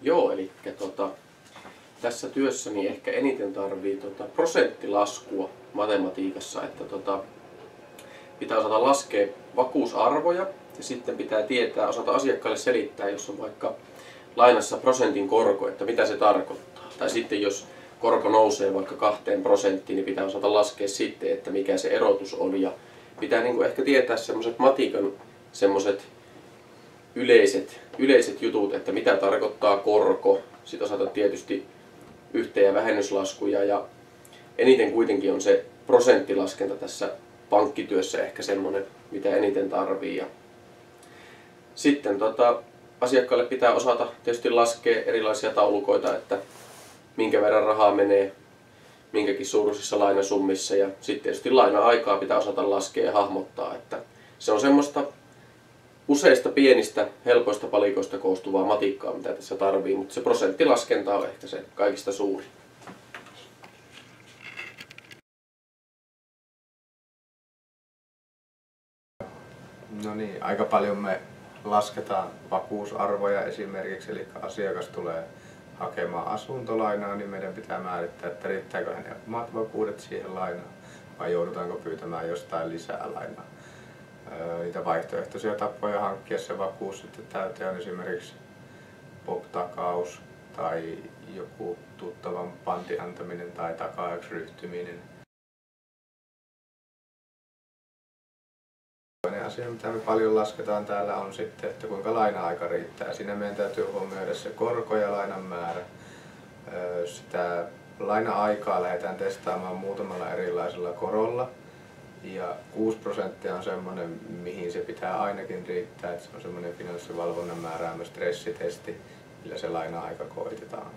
Joo, eli tässä työssäni ehkä eniten tarvii prosenttilaskua matematiikassa, että pitää osata laskea vakuusarvoja ja sitten pitää tietää, osata asiakkaalle selittää, jos on vaikka lainassa prosentin korko, että mitä se tarkoittaa. Tai sitten jos korko nousee vaikka 2%, niin pitää osata laskea sitten, että mikä se erotus on. Ja pitää ehkä tietää semmoiset matikan semmoiset yleiset jutut, että mitä tarkoittaa korko. Sitten osata tietysti yhteen- ja vähennyslaskuja ja eniten kuitenkin on se prosenttilaskenta tässä pankkityössä ehkä semmoinen, mitä eniten tarvii. Ja sitten asiakkaalle pitää osata tietysti laskea erilaisia taulukoita, että minkä verran rahaa menee minkäkin suuruisissa lainasummissa ja sitten tietysti laina-aikaa pitää osata laskea ja hahmottaa, että se on semmoista useista pienistä helpoista palikoista koostuvaa matikkaa, mitä tässä tarvii, mutta se prosenttilaskenta on ehkä se kaikista suurin. No niin, aika paljon me lasketaan vakuusarvoja esimerkiksi, eli asiakas tulee hakemaan asuntolainaa, niin meidän pitää määrittää, että riittääkö hänen omat vakuudet siihen lainaan vai joudutaanko pyytämään jostain lisää lainaa. Niitä vaihtoehtoisia tapoja hankkia se vakuus sitten täyteen on esimerkiksi POP-takaus tai joku tuttavan pantin antaminen tai takaajaksi ryhtyminen. Toinen asia, mitä me paljon lasketaan täällä, on sitten, että kuinka laina-aika riittää. Siinä meidän täytyy huomioida se korko ja lainan määrä. Sitä laina-aikaa lähdetään testaamaan muutamalla erilaisella korolla. Ja 6% on semmoinen, mihin se pitää ainakin riittää. Että se on semmoinen finanssivalvonnan määräämä stressitesti, millä se laina-aika koitetaan.